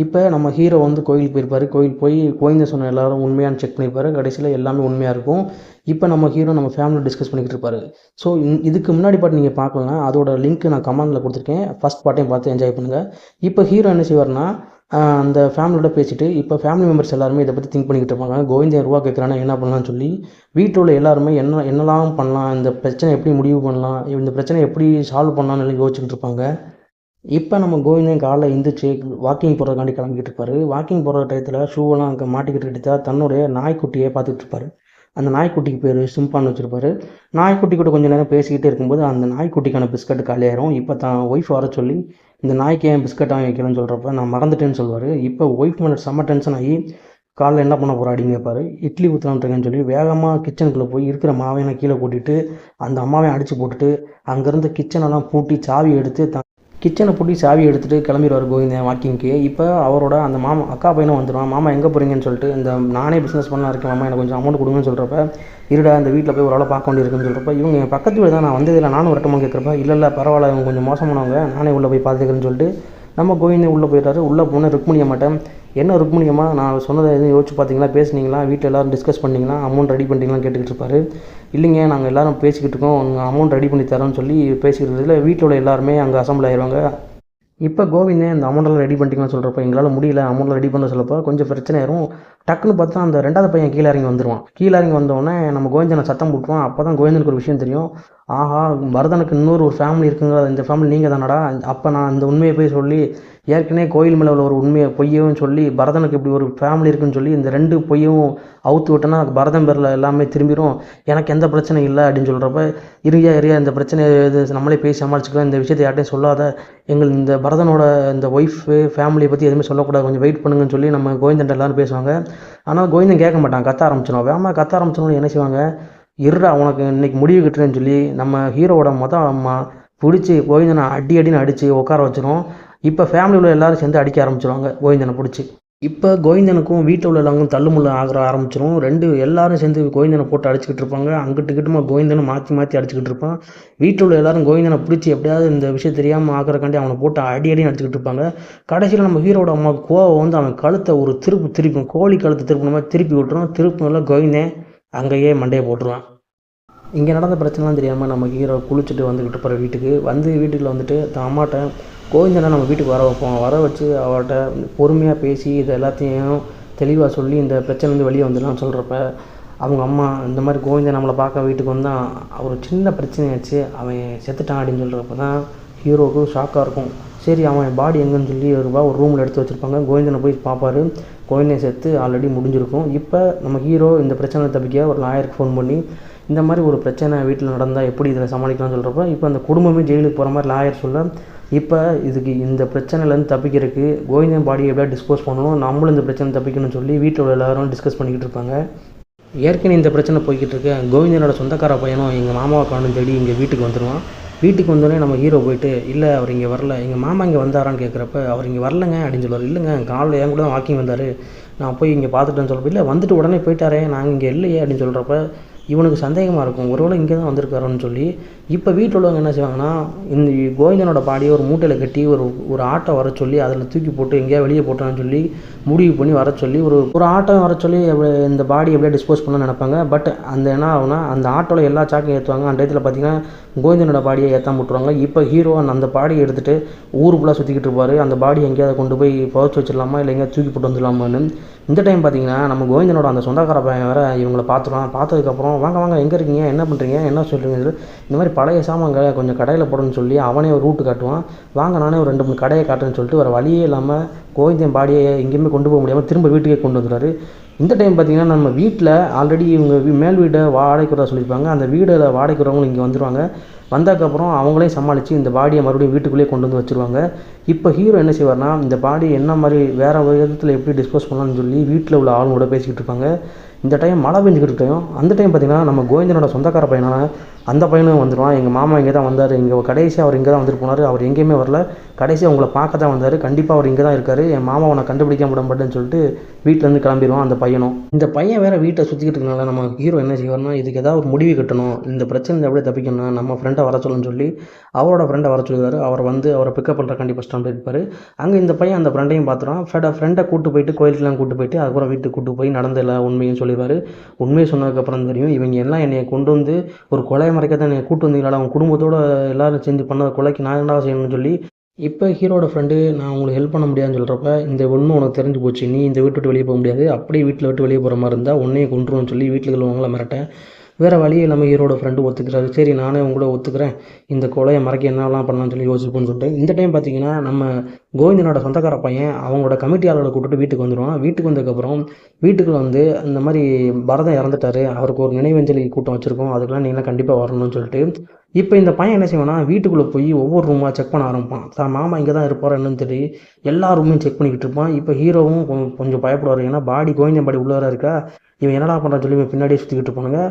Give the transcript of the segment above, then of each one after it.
இப்போ நம்ம ஹீரோ வந்து கோயிலுக்கு போயிருப்பாரு. கோயில் போய் கோவிந்தன் சொன்ன எல்லாரும் உண்மையான்னு செக் பண்ணியிருப்பாரு. கடைசியில எல்லாமே உண்மையா இருக்கும். இப்போ நம்ம ஹீரோ நம்ம ஃபேமிலில டிஸ்கஸ் பண்ணிக்கிட்டு இருப்பாரு. ஸோ இதுக்கு முன்னாடி பார்ட் நீங்கள் பார்க்கலனா, அதோட லிங்க் நான் கமெண்ட்ல குடுத்துருக்கேன். ஃபர்ஸ்ட் பார்ட்டையும் பார்த்து என்ஜாய் பண்ணுங்க. இப்போ ஹீரோ என்ன செய்வார்னா, அந்த ஃபேமிலியோட பேசிட்டு, இப்போ ஃபேமிலி மெம்பர்ஸ் எல்லாருமே இத பத்தி திங்க் பண்ணிக்கிட்டு இருப்பாங்க. கோவிந்தன் ரூவா கேட்குறான்னா என்ன பண்ணலாம்னு சொல்லி, வீட்ல உள்ள எல்லாருமே என்னலாம் பண்ணலாம்? இந்த பிரச்சனை எப்படி முடிவு பண்ணலாம்? இந்த பிரச்சனைய எப்படி சால்வ் பண்ணலாம்னு எல்லாம் யோசிச்சுக்கிட்டு இருப்பாங்க. இப்போ நம்ம கோவிந்தன் காலைல எந்திரிச்சு வாக்கிங் போகிறதுக்காண்டி கிளம்பிக்கிட்டு இருப்பாரு. வாக்கிங் போகிற டயத்தில் ஷூவெல்லாம் அங்கே மாட்டிக்கிட்டு தான் தன்னுடைய நாய்க்குட்டியை பார்த்துட்டு இருப்பாரு. அந்த நாய்க்குட்டிக்கு பேர் சிம்பான்னு வச்சுருப்பாரு. நாய்க்குட்டி கூட கொஞ்சம் நேரம் பேசிக்கிட்டே இருக்கும்போது அந்த நாய்க்குட்டிக்கான பிஸ்கட் காலியாயிரும். இப்போ தான் ஒய்ஃப் வர சொல்லி இந்த நாய்க்கு ஏன் பிஸ்கட் வாங்கி வைக்கலன்னு சொல்கிறப்ப நான் மறந்துட்டேன்னு சொல்லுவார். இப்போ ஒய்ஃப் மேலே செம்ம டென்ஷன் ஆகி காலைல என்ன பண்ண போகிற அப்படின்னு கேட்பாரு. இட்லி ஊற்றலான்ட்ருக்கேன்னு சொல்லி வேகமாக கிச்சனுக்குள்ளே போய் இருக்கிற மாவையெல்லாம் கீழே கொட்டிட்டு அந்த அம்மாவையும் அடித்து போட்டுட்டு அங்கேருந்து கிச்சனெல்லாம் பூட்டி சாவி எடுத்து கிச்சனை பூட்டி சாவி எடுத்துகிட்டு கிளம்பிடுவார் கோவிந்தன் வாக்கிங்க்கு. இப்போ அவரோட அந்த மாமா அக்கா பையனும் வந்துடுவான். மாமா எங்கே போகிறீங்கன்னு சொல்லிட்டு, இந்த நானே பிஸ்னஸ் பண்ணலாம் இருக்கேன் மாமா, எனக்கு கொஞ்சம் அமௌண்ட் கொடுங்கன்னு சொல்கிறப்ப, இருடா இந்த வீட்டில் போய் ஒரு ஆளை பார்க்க வேண்டியிருக்குன்னு சொல்கிறப்ப, இவங்க என் பக்கத்து வீடு தான், நான் வந்ததில்லை நானும் வரட்டுமான்னு கேட்குறப்ப, இல்லை பரவாயில்ல இவங்க கொஞ்சம் மோசமானவங்க, நானே உள்ளே போய் பார்த்துக்கிறேன்னு சொல்லிட்டு நம்ம கோவிந்தன் உள்ளே போயிட்டாரு. உள்ளே போனால் ருக்மணி அம்மாட்ட, என்ன ருக்மணி அம்மா நான் சொன்னதை எதுவும் யோசிச்சு பார்த்தீங்களா, பேசுனீங்களா, வீட்டில் எல்லோரும் டிஸ்கஸ் பண்ணிங்களா, அமௌண்ட் ரெடி பண்ணிட்டீங்களான்னு கேட்டுக்கிட்டு இருப்பாரு. இல்லைங்க நாங்கள் எல்லோரும் பேசிக்கிட்டு இருக்கோம், உங்கள் அமௌண்ட் ரெடி பண்ணி தரோன்னு சொல்லி பேசிக்கிட்டு இருந்ததில் வீட்டில் உள்ள எல்லாருமே அங்கே அசம்பிள் ஆயிடுவாங்க. இப்போ கோவிந்தன் இந்த அமௌண்ட்டெல்லாம் ரெடி பண்ணிட்டீங்கன்னு சொல்கிறப்ப, எங்களால் முடியல அமௌண்ட்லாம் ரெடி பண்ண சொல்லப்போ கொஞ்சம் பிரச்சனை ஆயிரும். டக்குன்னு பார்த்தா அந்த 2வது பையன் கீழே இறங்கி வந்துடுவான். கீழே இறங்கி வந்தோடனே நம்ம கோவிந்தனை சத்தம் போட்டுருவான். அப்போ தான் கோவிந்தனுக்கு ஒரு விஷயம் தெரியும். ஆஹா, பரதனுக்கு இன்னொரு ஒரு ஃபேமிலி இருக்குங்க, இந்த ஃபேமிலி நீங்கள் தானடா. அப்போ நான் இந்த உண்மையை போய் சொல்லி ஏற்கனவே கோயில் மேலே உள்ள ஒரு உண்மையை பொய்யவும் சொல்லி பரதனுக்கு இப்படி ஒரு ஃபேமிலி இருக்குன்னு சொல்லி இந்த 2 பொய்யும் அவுத்து விட்டோன்னா பரதன் பேரில் எல்லாமே திரும்பிடும், எனக்கு எந்த பிரச்சனையும் இல்லை அப்படின்னு சொல்கிறப்ப, இரியா இந்த பிரச்சனையை இது நம்மளே பேசி சமாளிச்சுக்கலாம், இந்த விஷயத்தை யார்ட்டையும் சொல்லாத, எங்கள் இந்த பரதனோட இந்த ஒய்ஃபு ஃபேமிலியை பற்றி எதுவுமே சொல்லக்கூடாது, கொஞ்சம் வெயிட் பண்ணுங்கன்னு சொல்லி நம்ம கோவிந்தன் எல்லோரும் பேசுவாங்க. ஆனால் கோவிந்தன் கேட்க மாட்டான், கத்த ஆரம்பிச்சிடும். வேகமாக கத்த ஆரம்பிச்சோன்னு என்ன செய்வாங்க, இருடா உனக்கு இன்றைக்கி முடிவு கட்டுறேன்னு சொல்லி நம்ம ஹீரோவோட அம்மா பிடிச்சி கோவிந்தனை அடின்னு அடித்து உட்கார வச்சிடும். இப்போ ஃபேமிலியில் உள்ள எல்லோரும் சேர்ந்து அடிக்க ஆரம்பிச்சிடுவாங்க கோவிந்தனை பிடிச்சி. இப்போ கோவிந்தனுக்கும் வீட்டில் உள்ள எல்லாருக்கும் தள்ளுமுள்ள ஆரம்பிச்சிடும். எல்லாரும் சேர்ந்து கோவிந்தனை போட்டு அடிச்சுக்கிட்டு இருப்பாங்க. அங்கிட்டுக்கிட்டுமா கோவிந்தனை மாற்றி அடிச்சுக்கிட்டு இருப்பான். வீட்டில் உள்ள எல்லாரும் கோவிந்தனை பிடிச்சி எப்படியாவது இந்த விஷயம் தெரியாமல் ஆக்கிறக்காண்டி அவனை போட்டு அடின்னு அடிச்சுக்கிட்டு இருப்பாங்க. கடைசியில் நம்ம ஹீரோட அம்மாவுக்கு கோவம் வந்து அவன் கழுத்தை ஒரு திருப்பும், கோழி கழுத்தை திருப்பின மாதிரி திருப்பி விட்டுரும். திருப்பினால கோவிந்தன் அங்கேயே மண்டையை போட்டுருவான். இங்கே நடந்த பிரச்சனைலாம் தெரியாமல் நம்ம ஹீரோ குளிச்சுட்டு வந்துக்கிட்டு இருப்பார் வீட்டுக்கு. வீட்டுக்குள்ள வந்துட்டு தான் அம்மாட்ட கோவிந்தனை நம்ம வீட்டுக்கு வர வைப்போம், வர வச்சு அவர்கிட்ட பொறுமையாக பேசி இது எல்லாத்தையும் தெளிவாக சொல்லி இந்த பிரச்சனைலேருந்து வெளியே வந்துடலாம்னு சொல்கிறப்ப, அவங்க அம்மா இந்த மாதிரி கோவிந்தன் நம்மளை பார்க்க வீட்டுக்கு வந்தால் ஒரு சின்ன பிரச்சனையாச்சு, அவன் செத்துட்டான் அப்படின்னு சொல்கிறப்ப தான் ஹீரோவுக்கு ஷாக்காக இருக்கும். சரி அவன் பாடி எங்கன்னு சொல்லி ஒரு ரூமில் எடுத்து வச்சுருப்பாங்க. கோவிந்தனை போய் பார்ப்பார். கோவிந்தன் செத்து ஆல்ரெடி முடிஞ்சிருக்கும். இப்போ நம்ம ஹீரோ இந்த பிரச்சனை தப்பிக்க ஒரு லாயருக்கு ஃபோன் பண்ணி இந்த மாதிரி ஒரு பிரச்சனை வீட்டில் நடந்தால் எப்படி இதில் சமாளிக்கலாம்னு சொல்கிறப்ப, இப்போ அந்த குடும்பமே ஜெயிலுக்கு போகிற மாதிரி லாயர் சொல்ல, இப்போ இதுக்கு இந்த பிரச்சனையிலேருந்து தப்பிக்கிறதுக்கு கோவிந்தன் பாடியை எப்படியா டிஸ்போஸ் பண்ணணும், நம்மளும் இந்த பிரச்சனை தப்பிக்கணும்னு சொல்லி வீட்டில் உள்ள எல்லாரும் டிஸ்கஸ் பண்ணிக்கிட்டு இருப்பாங்க. ஏற்கனவே இந்த பிரச்சனை போய்கிட்டு இருக்கு. கோவிந்தனோட சொந்தக்கார பையனும் எங்கள் மாமாவை காணும் தேடி இங்கே வீட்டுக்கு வந்துடுவான். வீட்டுக்கு வந்தோடனே நம்ம ஹீரோ போயிட்டு, இல்லை அவர் இங்கே வரல, எங்கள் மாமா இங்கே வந்தாரான்னு கேட்குறப்ப, அவர் இங்கே வரலங்க அப்படின்னு சொல்லுவார். இல்லைங்க காலையில் என் கூட தான் வாக்கிங் வந்தார், நான் போய் இங்கே பார்த்துட்டேன்னு சொல்கிறப்ப, இல்லை வந்துட்டு உடனே போயிட்டாரே நாங்கள் இங்கே இல்லையே அப்படின்னு சொல்கிறப்ப இவனுக்கு சந்தேகமாக இருக்கும், ஒருவேளை இங்கே தான் வந்திருக்காரோன்னு சொல்லி. இப்போ வீட்டில் உள்ளவங்க என்ன செய்வாங்கன்னா, இந்த கோவிந்தனோட பாடியை ஒரு மூட்டையில் கட்டி ஒரு ஆட்டோ வர சொல்லி அதில் தூக்கி போட்டு எங்கேயா வெளியே போட்டான்னு சொல்லி முடிவு பண்ணி வர சொல்லி ஒரு ஆட்டோ வர சொல்லி இந்த பாடி எப்படியா டிஸ்போஸ் பண்ண நினைப்பாங்க. பட் அந்த என்ன ஆகுனா, அந்த ஆட்டோவில் எல்லா சாக்கையும் ஏற்றுவாங்க. அந்த இடத்துல பார்த்தீங்கன்னா கோவிந்தனோட பாடியை ஏற்றாம விட்டுருவாங்க. இப்போ ஹீரோ அந்த பாடியை எடுத்துகிட்டு ஊர் ஃபுல்லாக சுற்றிக்கிட்டு இருப்பார். அந்த பாடி எங்கேயாவது கொண்டு போய் புதைச்சி வச்சிடலாமா, இல்லை எங்கேயாவது தூக்கி போட்டு வந்துடலாமான்னு. இந்த டைம் பார்த்தீங்கன்னா நம்ம கோவிந்தனோட அந்த சொந்தக்கார பையன் வேறு இவங்களை பார்த்துருவான். பார்த்ததுக்கப்புறம் வாங்க எங்கே இருக்கீங்க, என்ன பண்ணுறீங்க, என்ன சொல்கிறீங்க, இந்த மாதிரி பழைய சாமான்களை கொஞ்சம் கடையில் போடணும்னு சொல்லி அவனே ஒரு ரூட்டு காட்டுவான். வாங்க நானே ஒரு 2-3 கடையை காட்டுறேன்னு சொல்லிட்டு வேறு வழியே இல்லாமல் கோவிந்தன் பாடியை எங்கேயுமே கொண்டு போக முடியாமல் திரும்ப வீட்டுக்கே கொண்டு வந்துடுறாரு. இந்த டைம் பார்த்திங்கன்னா நம்ம வீட்டில் ஆல்ரெடி இவங்க மேல் வீடை வாடகைக்கு விட சொல்லியிருப்பாங்க. அந்த வீடில் வாடகைக்கு வரவங்களும் இங்கே வந்துடுவாங்க. வந்ததுக்கப்புறம் அவங்களே சமாளித்து இந்த பாடியை மறுபடியும் வீட்டுக்குள்ளேயே கொண்டு வந்து வச்சுருவாங்க. இப்போ ஹீரோ என்ன செய்வார்னா, இந்த பாடி என்ன மாதிரி வேறு விதத்தில் எப்படி டிஸ்போஸ் பண்ணலாம்னு சொல்லி வீட்டில் உள்ள ஆளுங்களோட பேசிக்கிட்டு இருப்பாங்க. இந்த டைம் மழை பெஞ்சிக்கிட்டு டைம் அந்த டைம் பார்த்திங்கன்னா நம்ம கோவிந்தனோட சொந்தக்கார பையனான அந்த பையனும் வந்துடுவான். எங்கள் மாமா இங்கே தான் வந்தார், இங்கே கடைசியாக அவர் இங்கே தான் வந்துட்டு போனார், அவர் எங்கேயுமே வரல, கடைசியாக உங்களை பார்க்க தான் வந்தார், கண்டிப்பாக அவர் இங்கே தான் இருக்கார், என் மாமாவை நான் கண்டுபிடிக்க விடமாட்டேன்னு சொல்லிட்டு வீட்டிலேருந்து கிளம்பிடுவான் அந்த பையனும். இந்த பையன் வேறு வீட்டை சுற்றிக்கிட்டு இருக்கனால நம்ம ஹீரோ என்ன செய்வார்னா, இதுக்கு ஏதாவது ஒரு முடிவு கட்டணும், இந்த பிரச்சனை அப்படியே தப்பிக்கணும், நம்ம ஃப்ரெண்டை வர சொல்லுன்னு சொல்லி அவரோட ஃப்ரெண்டை வர சொல்லுவார். அவர் வந்து அவரை பிக்கப் பண்ணுற கண்டிப்பாக ஸ்டாண்ட் இருப்பார். அங்கே இந்த பையன் அந்த ஃப்ரெண்டையும் பார்த்துருவான். ஃப்ரெண்டை கூட்டு போயிட்டு கோயிலுக்குலாம் கூட்டு போயிட்டு அதுக்கப்புறம் வீட்டுக்கு கூட்டு போய் நடந்தல உண்மையும் சொல்லிடுவார். உண்மையை சொன்னதுக்கப்புறம் தெரியும், இவங்க எல்லாம் என்னை கொண்டு வந்து ஒரு கொலையை மறைக்க தான் என்னை கூட்டு வந்தீங்களா, அவங்க குடும்பத்தோடு எல்லோரும் செஞ்சு பண்ண கொலைக்கு நான் என்ன செய்யணும்னு சொல்லி இப்போ ஹீரோட ஃப்ரெண்டு நான் உங்களுக்கு ஹெல்ப் பண்ண முடியாதுன்னு சொல்கிறப்ப, இந்த ஒன்றும் உனக்கு தெரிஞ்சு போச்சு, நீ இந்த வீட்டு விட்டு வெளியே போக முடியாது, அப்படியே வீட்டில் விட்டு வெளியே போகிற மாதிரி இருந்தால் உன்னையே கொண்டுருவோன்னு சொல்லி வீட்டில் உள்ளவங்கள மிரட்டேன். வேறு வழியே இல்லாமல் ஹீரோட ஃப்ரெண்டு ஒத்துக்கிறாரு. சரி நானே உங்களோட ஒத்துக்கிறேன், இந்த கொலையை மறைக்க என்னெல்லாம் பண்ணலாம்னு சொல்லி யோசிப்போன்னு சொல்லிட்டு இந்த டைம் பார்த்திங்கன்னா நம்ம கோவிந்தனோட சொந்தக்கார பையன் அவங்களோட கமிட்டி ஆளோட கூப்பிட்டு வீட்டுக்கு வந்துடுவான். வீட்டுக்கு வந்ததுக்கப்புறம் வீட்டுக்குள்ளே வந்து இந்த மாதிரி பரதம் இறந்துட்டார், அவருக்கு ஒரு நினைவஞ்சலி கூட்டம் வச்சுருக்கோம், அதுக்கெல்லாம் நீங்களாம் கண்டிப்பாக வரணும்னு சொல்லிட்டு இப்போ இந்த பையன் என்ன செய்வானா, வீட்டுக்குள்ளே போய் ஒவ்வொரு ரூமாக செக் பண்ண ஆரம்பிப்பான். தான் மாமா இங்கே தான் இருப்பார் என்னன்னு தெரியும், எல்லா ரூமையும் செக் பண்ணிக்கிட்டு இருப்பான். இப்போ ஹீரோவும் கொஞ்சம் பயப்படுவார், ஏன்னா கோவிந்தன் பாடி உள்ளே இருக்கா, இவன் என்னடா பண்ணுறான்னு சொல்லி இவன் பின்னாடியே சுற்றிக்கிட்டு இருப்பானுங்க.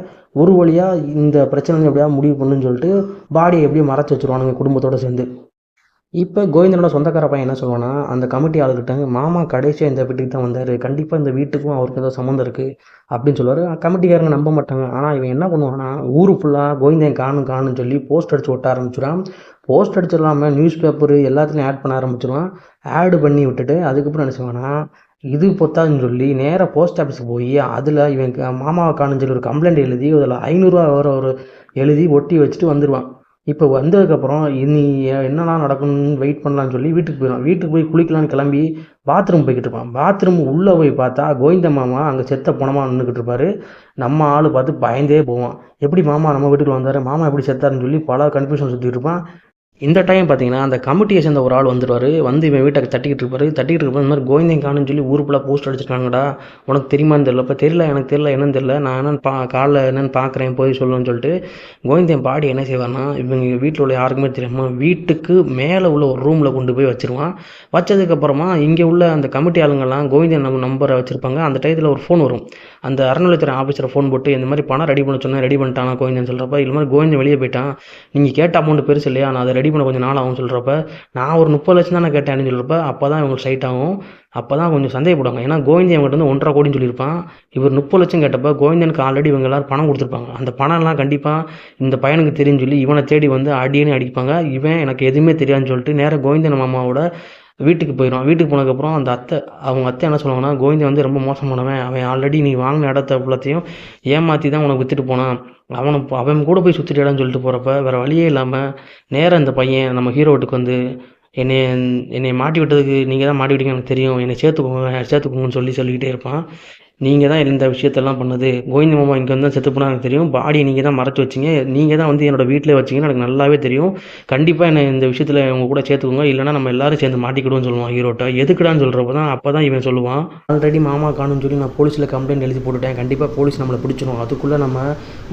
ஒரு வழியாக இந்த பிரச்சனை எப்படியா முடிவு பண்ணுன்னு சொல்லிட்டு பாடியை எப்படியும் மறைச்சி வச்சுருவானுங்க குடும்பத்தோடு சேர்ந்து. இப்போ கோவிந்தனோட சொந்தக்கார பையன் என்ன சொல்லுவான்னா, அந்த கமிட்டி ஆளுகிட்ட மாமா கடைசியாக இந்த வீட்டுக்கு தான் வந்தார், கண்டிப்பாக இந்த வீட்டுக்கும் அவருக்கு ஏதோ சம்மந்தம் இருக்குது அப்படின்னு சொல்லுவார். கமிட்டிக்காரங்க நம்ப மாட்டாங்க. ஆனால் இவன் என்ன பண்ணுவான்னா, ஊரு ஃபுல்லாக கோவிந்தன் காணுன்னு சொல்லி போஸ்ட் அடித்து ஒட்ட ஆரம்பிச்சிடுவான். போஸ்ட் அடிச்சு இல்லாமல் நியூஸ் பேப்பரு எல்லாத்துலையும் ஆட் பண்ண ஆரம்பிச்சிடுவான். ஆடு பண்ணி விட்டுட்டு அதுக்கப்புறம் என்ன செய்வான்னா, இது பொத்தாதுன்னு சொல்லி நேராக போஸ்ட் ஆஃபீஸுக்கு போய் அதில் இவன் மாமாவை காணுன்னு சொல்லி ஒரு கம்ப்ளைண்ட் எழுதி அதில் 500 ஒரு எழுதி ஒட்டி வச்சுட்டு வந்துடுவான். இப்போ வந்ததுக்கப்புறம் இனி என்னெல்லாம் நடக்கணும்னு வெயிட் பண்ணலான்னு சொல்லி வீட்டுக்கு போயிடுவான். வீட்டுக்கு போய் குளிக்கலான்னு கிளம்பி பாத்ரூம் போய்கிட்டு இருப்பான். பாத்ரூம் உள்ளே போய் பார்த்தா கோவிந்த மாமா அங்கே செத்த பணமாக நின்றுக்கிட்டு இருப்பார். நம்ம ஆள் பார்த்து பயந்தே போவான், எப்படி மாமா நம்ம வீட்டுக்கு வந்தார், மாமா எப்படி செத்தாருன்னு சொல்லி பல கன்ஃபியூஷன் சுற்றிட்டு இருப்பான். இந்த டைம் பார்த்தீங்கன்னா அந்த கமிட்டியை சேர்ந்த ஒரு ஆள் வந்துடுவார். வந்து இவன் வீட்டை தட்டிக்கிட்டு இருப்பார். இந்த மாதிரி கோவிந்தன் காணுன்னு சொல்லி ஊர் ஃபுல்லாக போஸ்ட் அடிச்சிருக்காங்கடா, உனக்கு தெரியுமான்னு தெரியல. இப்போ தெரியல, எனக்கு தெரியல, என்னன்னு தெரியல, நான் என்னென்னு காலைல என்னென்னு பார்க்குறேன் போய் சொல்லணும்னு சொல்லிட்டு கோவிந்தன் பாடி என்ன செய்வார்னா, இவங்க வீட்டில் உள்ள யாருக்குமே தெரியாமல் வீட்டுக்கு மேலே உள்ள ஒரு ரூமில் கொண்டு போய் வச்சுருவான். வச்சதுக்கப்புறமா இங்கே உள்ள அந்த கமிட்டி ஆளுங்கள்லாம் கோவிந்தன் நம்பரை வச்சுருப்பாங்க. அந்த டயத்தில் ஒரு ஃபோன் வரும். அந்த அறநிலையத்துறை ஆஃபீஸரை ஃபோன் போட்டு இந்த மாதிரி பணம் ரெடி பண்ண சொன்னால் ரெடி பண்ணிட்டானா கோவிந்தன் சொல்கிறப்ப, இது மாதிரி கோவிந்தன் வெளியே போயிட்டான், நீங்கள் கேட்ட அமௌண்ட் பெருசு இல்லையா, நான் அதை ரெடி பண்ண கொஞ்சம் நாள் ஆகும் சொல்கிறப்ப, நான் ஒரு 30 லட்சம் தான் நான் கேட்டேன்னு சொல்கிறப்ப, அப்போ தான் இவங்களுக்கு சைட் ஆகும். அப்போ தான் கொஞ்சம் சந்தேகப்படுவாங்க. ஏன்னா கோவிந்தன் இவங்ககிட்ட வந்து 1.5 கோடின்னு சொல்லியிருப்பான். இவர் 30 லட்சம் கேட்டப்போ கோவிந்தனுக்கு ஆல்ரெடி இவங்க எல்லாரும் பணம் கொடுத்துருப்பாங்க. அந்த பணம்லாம் கண்டிப்பாக இந்த பையனுக்கு தெரியும்னு சொல்லி இவனை தேடி வந்து அடின்னு அடிப்பாங்க. இவன் எனக்கு எதுவுமே தெரியாதுன்னு சொல்லிட்டு நேராக கோவிந்தன் மாமாவோட வீட்டுக்கு போயிடுவான். வீட்டுக்கு போனதுக்கப்புறம் அந்த அவங்க அத்தை என்ன சொல்லுவாங்கன்னா, கோவிந்தன் வந்து ரொம்ப மோசமானவன், அவன் ஆல்ரெடி நீ வாங்கின இடத்த ஃபுல்லத்தையும் ஏமாற்றி தான் உனக்கு விற்றுட்டு போனான், அவன் கூட போய் சுற்றிட்டு இடம்னு சொல்லிட்டு போகிறப்ப வேறு வழியே இல்லாமல் நேராக இந்த பையன் நம்ம ஹீரோ வீட்டுக்கு வந்து என்னை மாட்டி விட்டதுக்கு நீங்கள் தான் மாட்டி விட்டீங்க எனக்கு தெரியும், என்னை சேர்த்துக்கோங்கன்னு சொல்லிக்கிட்டே இருப்பான். நீங்கள் தான் இந்த விஷயத்தெல்லாம் பண்ணது, கோவிந்த மாமா இங்கே வந்து செத்து போனால் எனக்கு தெரியும், பாடியை நீங்கள் தான் மறைச்சி வச்சிங்க, நீங்கள் தான் வந்து என்னோடய வீட்டில் வச்சிங்கன்னு எனக்கு நல்லாவே தெரியும், கண்டிப்பாக என்னை இந்த விஷயத்தில் உங்கள் கூட சேர்த்துக்கோங்க, இல்லைனா நம்ம எல்லோரும் சேர்ந்து மாட்டிக்கிடுவோம்னு சொல்லுவான் ஹீரோட்ட. எதுக்குடான்னு சொல்கிறப்ப தான் அப்போ தான் இவன் சொல்லுவான், ஆல்ரெடி மாமா காணுன்னு சொல்லி நான் போலீஸில் கம்ப்ளைண்ட் எழுதி போட்டுட்டேன், கண்டிப்பாக போலீஸ் நம்மளை பிடிச்சிடும், அதுக்குள்ளே நம்ம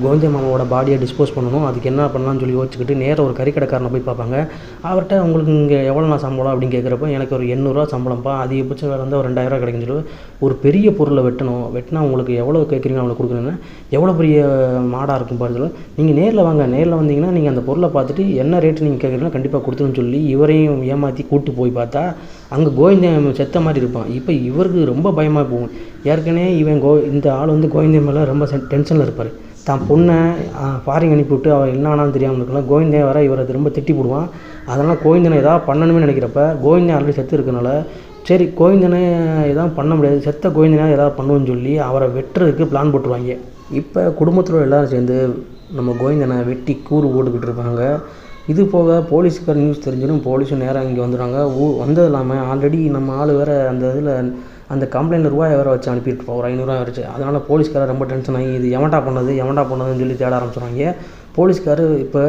கோவிந்த மாமாவோட பாடியை டிஸ்போஸ் பண்ணணும், அதுக்கு என்ன பண்ணலாம்னு சொல்லி யோசிச்சுக்கிட்டு நேராக ஒரு கறிக்கடைக்காரனை போய் பார்ப்பாங்க. அவர்கிட்ட உங்களுக்கு இங்கே எவ்வளோ நான் சம்பளம் அப்படின்னு கேட்குறப்ப, எனக்கு ஒரு 800 ரூபா சம்பளம்ப்பா, அதிகபட்சம் வேறு வந்து ஒரு 2000 ரூபா கிடைக்குன்னு சொல்லி, ஒரு பெரிய பொருளை வெட்டினா உங்களுக்கு எவ்வளோ கேட்குறீங்க அவ்வளோ கொடுக்குறேன்னு, எவ்வளோ பெரிய மாடாக இருக்கும் பாருங்கள், நீங்கள் நேரில் வாங்க, நேரில் வந்தீங்கன்னா நீங்கள் அந்த பொருளை பார்த்துட்டு என்ன ரேட்டு நீங்கள் கேட்குறீங்கன்னா கண்டிப்பாக கொடுத்துருன்னு சொல்லி இவரையும் ஏமாற்றி கூப்பிட்டு போய் பார்த்தா அங்கே கோவிந்தன் செத்த மாதிரி இருப்பான். இப்போ இவருக்கு ரொம்ப பயமாக போகும். ஏற்கனவே இந்த ஆள் வந்து கோவிந்தன் மேலே ரொம்ப டென்ஷனில் இருப்பார். தான் பொண்ணை ஃபாரின் அனுப்பிவிட்டு அவள் என்ன ஆனாலும் தெரியாமல் இருக்கலாம். கோவிந்தன் வர இவரை ரொம்ப திட்டி போடுவான். அதனால் கோவிந்தனை ஏதாவது பண்ணணுமே நினைக்கிறப்ப கோவிந்தன் ஆல்ரெடி செத்து இருக்கனால சரி கோவிந்தனை எதாவது பண்ண முடியாது, செத்த கோவிந்தனை ஏதாவது பண்ணுவோன்னு சொல்லி அவரை வெட்டுறதுக்கு பிளான் போட்டுருவாங்க. இப்போ குடும்பத்தில் எல்லோரும் சேர்ந்து நம்ம கோவிந்தனை வெட்டி கூறு போட்டுக்கிட்டு இருப்பாங்க. இது போக போலீஸுக்கார நியூஸ் தெரிஞ்சிடும், போலீஸும் நேராக இங்கே வந்துடுவாங்க. வந்தது இல்லாமல் ஆல்ரெடி நம்ம ஆள் வேறு அந்த இதில் அந்த கம்ப்ளைண்டில் ரூபாய் வேறு வச்சு அனுப்பிட்டுருப்போம், ஒரு 500 ரூபா வச்சு. அதனால் போலீஸ்காரர் ரொம்ப டென்ஷன் ஆகி இது எவன்டா பண்ணதுன்னு சொல்லி தேட ஆரம்பிச்சிடுவாங்க. போலீஸ்காரர் இப்போ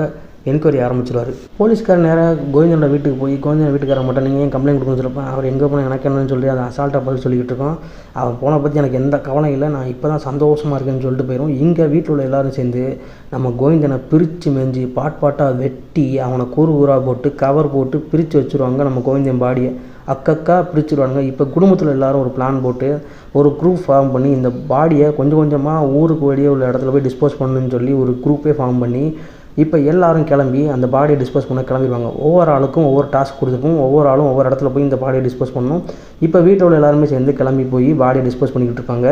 என்கொயரி ஆரம்பிச்சிடுவார். போலீஸ்கார் நேராக கோவிந்தனோட வீட்டுக்கு போய் கோவிந்தன் வீட்டுக்கார மட்டும் நீங்கள் ஏன் கம்ப்ளைண்ட் கொடுக்கணும்னு சொல்லப்போ அவர் எங்கே போனால் எனக்கு என்னன்னு சொல்லி அதை அசால்ட்டாக பதில் சொல்லிக்கிட்டு இருக்கோம். அவன் போன பற்றி எனக்கு எந்த கவலை இல்லை, நான் இப்போ தான் சந்தோஷமாக இருக்கேன்னு சொல்லிட்டு போயிடும். இங்கே வீட்டில் உள்ள எல்லோரும் சேர்ந்து நம்ம கோவிந்தனை பிரித்து மேஞ்சி பாட்டாக வெட்டி அவனை கூறு கூறாக போட்டு கவர் போட்டு பிரித்து வச்சுருவாங்க நம்ம கோவிந்தன் பாடியை. அக்கக்கா பிரிச்சுடுவாங்க. இப்போ குடும்பத்தில் எல்லோரும் ஒரு பிளான் போட்டு ஒரு குரூப் ஃபார்ம் பண்ணி இந்த பாடியை கொஞ்சம் கொஞ்சமாக ஊருக்கு வெளியே உள்ள இடத்துல போய் டிஸ்போஸ் பண்ணணுன்னு சொல்லி ஒரு குரூப்பே ஃபார்ம் பண்ணி இப்போ எல்லோரும் கிளம்பி அந்த பாடியை டிஸ்போஸ் பண்ண கிளம்பிடுவாங்க. ஒவ்வொரு ஆளுக்கும் ஒவ்வொரு டாஸ்க் கொடுத்துருக்கும். ஒவ்வொரு ஆளும் ஒவ்வொரு இடத்துல போய் இந்த பாடியை டிஸ்போஸ் பண்ணணும். இப்போ வீட்டில் உள்ள எல்லாருமே சேர்ந்து கிளம்பி போய் பாடியை டிஸ்போஸ் பண்ணிக்கிட்டு இருப்பாங்க.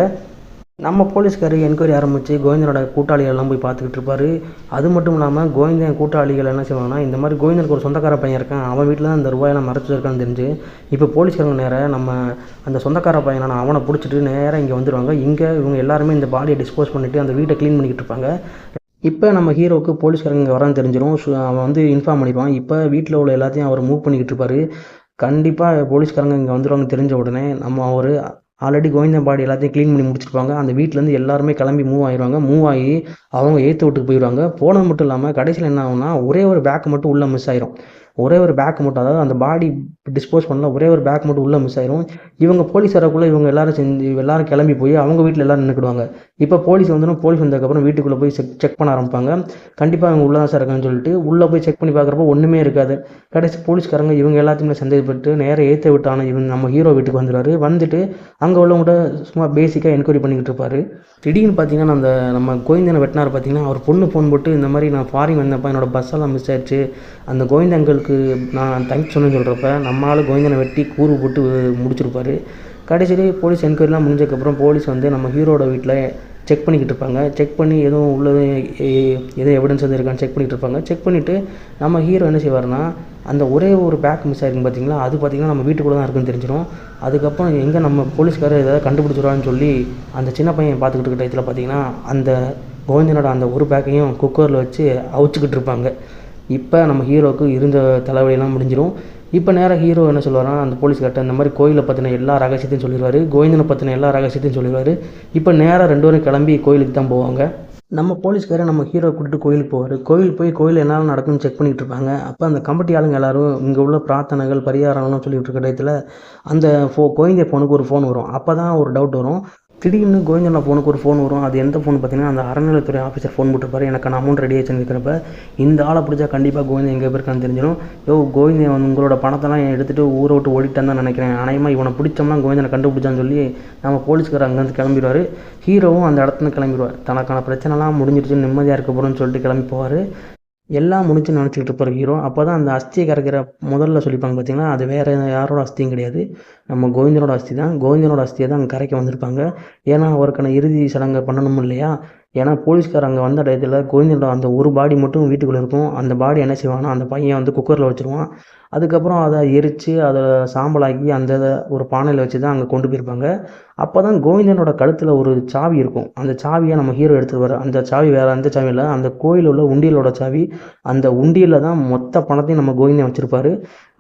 நம்ம போலீஸ்காரர் என்கொயரி ஆரம்பித்து கோவிந்தனோட கூட்டாளிகள் எல்லாம் போய் பார்த்துக்கிட்டு இருப்பார். அது மட்டும் இல்லாமல் கோவிந்தன் கூட்டாளிகள் என்ன செய்வாங்கன்னா, இந்த மாதிரி கோவிந்தனுக்கு ஒரு சொந்தக்கார பையன் இருக்கான், அவன் வீட்டில் தான் இந்த ரூபாயெல்லாம் மறைச்சி வச்சிருக்கான்னு தெரிஞ்சு இப்போ போலீஸ்காரங்க நேராக நம்ம அந்த சொந்தக்கார பையனான அவனை பிடிச்சிட்டு நேராக இங்கே வந்துடுவாங்க. இங்கே இவங்க எல்லாருமே இந்த பாடியை டிஸ்போஸ் பண்ணிவிட்டு அந்த வீட்டை க்ளீன் பண்ணிக்கிட்டு இருப்பாங்க. இப்போ நம்ம ஹீரோவுக்கு போலீஸ்காரங்க வரான்னு தெரிஞ்சிடும். அவன் வந்து இன்ஃபார்ம் பண்ணிடுவான். இப்போ வீட்டில் உள்ள எல்லாத்தையும் அவர் மூவ் பண்ணிக்கிட்டு இருப்பார். கண்டிப்பாக போலீஸ்காரங்க இங்கே வந்துடுவாங்க தெரிஞ்ச உடனே நம்ம அவர் ஆல்ரெடி கோவிந்தன் பாடி எல்லாத்தையும் க்ளீன் பண்ணி முடிச்சிருப்பாங்க. அந்த வீட்டிலேருந்து எல்லாருமே கிளம்பி மூவ் ஆகிடுவாங்க. மூவ் ஆகி அவங்க ஏற்று விட்டுக்கு போயிடுவாங்க. போனது மட்டும் இல்லாமல் கடைசியில் என்ன ஆகும்னா, ஒரே ஒரு பேக் மட்டும் உள்ளே மிஸ் ஆயிரும். ஒரே ஒரு பேக் மட்டும், அதாவது அந்த பாடி டிஸ்போஸ் பண்ணல ஒரே ஒரு பேக் மட்டும் உள்ளே மிஸ் ஆயிரும். இவங்க போலீஸ் வரக்குள்ளே இவங்க எல்லாரும் கிளம்பி போய் அவங்க வீட்டில் எல்லோரும் நின்றுக்கிடுவாங்க. இப்போ போலீஸ் வந்ததுக்கப்புறம் வீட்டுக்குள்ளே போய் செக் பண்ண ஆரம்பிப்பாங்க. கண்டிப்பாக அவங்க உள்ளே தான் சார் இருக்கான்னு சொல்லிட்டு உள்ளே போய் செக் பண்ணி பார்க்குறப்போ ஒன்றுமே இருக்காது. கடைசி போலீஸ்காரங்க இவங்க எல்லாத்தையுமே சந்தேகப்பட்டு நேராக ஏற்ற விட்டான இவங்க நம்ம ஹீரோ வீட்டுக்கு வந்துடுவார். வந்துட்டு அங்கே உள்ளவங்கள்ட்ட சும்மா பேசிக்காக என்கொயரி பண்ணிக்கிட்டு இருப்பார். திடீர்னு பார்த்தீங்கன்னா நம்ம கோவிந்தனை வெட்டினார். பார்த்தீங்கன்னா அவர் பொண்ணு ஃபோன் போட்டு இந்த மாதிரி நான் ஃபாரின் வந்தப்போ என்னோட பஸ்ஸெல்லாம் மிஸ் ஆயிடுச்சு, அந்த கோவிந்தங்களுக்கு நான் தேங்க்ஸ் சொன்னு சொல்கிறப்ப நம்மளால் கோவிந்தனை வெட்டி கூறு போட்டு முடிச்சிருப்பார். கடைசியிலே போலீஸ் என்கொயரிலாம் முடிஞ்சதுக்கப்புறம் போலீஸ் வந்து நம்ம ஹீரோட வீட்டில் செக் பண்ணிக்கிட்டு இருப்பாங்க. செக் பண்ணி எதுவும் உள்ளது எதுவும் எவிடன்ஸ் எதுவும் இருக்கான்னு செக் பண்ணிகிட்டு இருப்பாங்க. செக் பண்ணிவிட்டு நம்ம ஹீரோ என்ன செய்வார்னா, அந்த ஒரே ஒரு பேக் மிஸ் ஆகிருக்கும் பார்த்தீங்களா, அது பார்த்திங்கன்னா நம்ம வீட்டுக்குள்ளே தான் இருக்குன்னு தெரிஞ்சிடும். அதுக்கப்புறம் எங்கே நம்ம போலீஸ்காரர் ஏதாவது கண்டுபிடிச்சிடுவான்னு சொல்லி அந்த சின்ன பையன் பார்த்துக்கிட்டு இருக்க டயத்தில் பார்த்திங்கன்னா அந்த கோவிந்தனோட அந்த ஒரு பேக்கையும் குக்கரில் வச்சு அவிச்சிக்கிட்டு இருப்பாங்க. இப்போ நம்ம ஹீரோவுக்கு இருந்த தலைவலியெல்லாம் முடிஞ்சிடும். இப்போ நேராக ஹீரோ என்ன சொல்லுவார்னா, அந்த போலீஸ்கார்ட்ட இந்த மாதிரி கோயிலை பற்றின எல்லா ரகசியத்தையும் சொல்லிடுவார். கோவிந்தனை பற்றின எல்லா ரகசியத்தையும் சொல்லிடுவார். இப்போ நேராக 2 பேரும் கிளம்பி கோயிலுக்கு தான் போவாங்க. நம்ம போலீஸ்காரர் நம்ம ஹீரோ கூட்டிட்டு கோயிலுக்கு போவார். கோயில் என்ன நடக்குன்னு செக் பண்ணிகிட்டு இருப்பாங்க. அப்போ அந்த கமிட்டி ஆளுங்க எல்லோரும் இங்கே உள்ள பிரார்த்தனைகள் பரிகாரங்கள்லாம் சொல்லிகிட்டு இருக்க டயத்தில் அந்த கோவிந்த ஃபோனுக்கு ஒரு ஃபோன் வரும். அப்போ தான் ஒரு டவுட் வரும். திடீர்னு கோவிந்தனோட ஃபோனுக்கு ஒரு ஃபோன் வரும். அது எந்த ஃபோன் பார்த்தீங்கன்னா, அந்த அறநிலையத்துறை ஆஃபீஸர் ஃபோன் போட்டிருப்பாரு. எனக்கான அமௌண்ட் ரெடி ஆச்சுன்னு இருக்கிறப்ப இந்த ஆளை பிடிச்சா கண்டிப்பாக கோவிந்தன் எங்கே போயிருக்கான்னு தெரிஞ்சிடும். கோவிந்தன் உங்களோட பணத்தெல்லாம் எடுத்துகிட்டு ஊரை விட்டு ஓடிட்டான்னு தான் நினைக்கிறேன், அநேகமாக இவனை பிடிச்சோம்னா கோவிந்தனை கண்டுபிடிச்சான்னு சொல்லி நம்ம போலீஸ்காரர் அங்கேருந்து கிளம்பிடுவார். ஹீரோவும் அந்த இடத்துல கிளம்பிடுவார். தனக்கான பிரச்சனைலாம் முடிஞ்சிருச்சுன்னு நிம்மதியாக இருக்க போகிறோன்னு சொல்லிட்டு கிளம்பி போவார். எல்லாம் முடிச்சு நினச்சிக்கிட்டு இருப்பார் ஹீரோ. அப்போ தான் அந்த அஸ்தியை கரைக்கிற முதல்ல சொல்லிப்பாங்க பார்த்தீங்கன்னா, அது வேறு யாரோட அஸ்தியும் கிடையாது, நம்ம கோவிந்தனோட அஸ்தி தான். கோவிந்தனோட அஸ்தியை தான் அங்கே கரைக்க வந்திருப்பாங்க. ஏன்னா அவருக்கான இறுதி சடங்கை பண்ணணும் இல்லையா. ஏன்னா போலீஸ்கார் அங்கே வந்த டயத்தில் கோவிந்தனோட அந்த ஒரு பாடி மட்டும் வீட்டுக்குள்ளே இருக்கும். அந்த பாடி என்ன செய்வாங்கன்னா, அந்த பையன் வந்து குக்கரில் வச்சுருவான். அதுக்கப்புறம் அதை எரித்து அதை சாம்பலாக்கி அந்த ஒரு பானையில் வச்சு தான் அங்கே கொண்டு போயிருப்பாங்க. அப்போ தான் கோவிந்தனோட கழுத்தில் ஒரு சாவி இருக்கும். அந்த சாவியை நம்ம ஹீரோ எடுத்துகிட்டு வர, அந்த சாவி வேறு எந்த சாவி இல்லை, அந்த கோயில் உள்ள உண்டியலோட சாவி. அந்த உண்டியலில் தான் மொத்த பணத்தையும் நம்ம கோவிந்தன் வச்சுருப்பார்.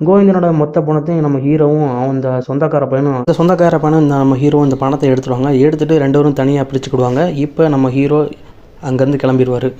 கோவிந்தனோட மொத்த பணத்தையும் நம்ம ஹீரோவும் அந்த சொந்தக்கார பையனும் நம்ம ஹீரோவும் இந்த பணத்தை எடுத்துடுவாங்க. எடுத்துகிட்டு 2 பேரும் தனியாக பிரிச்சுக்கிடுவாங்க. இப்போ நம்ம ஹீரோ அங்கேருந்து கிளம்பிடுவார்.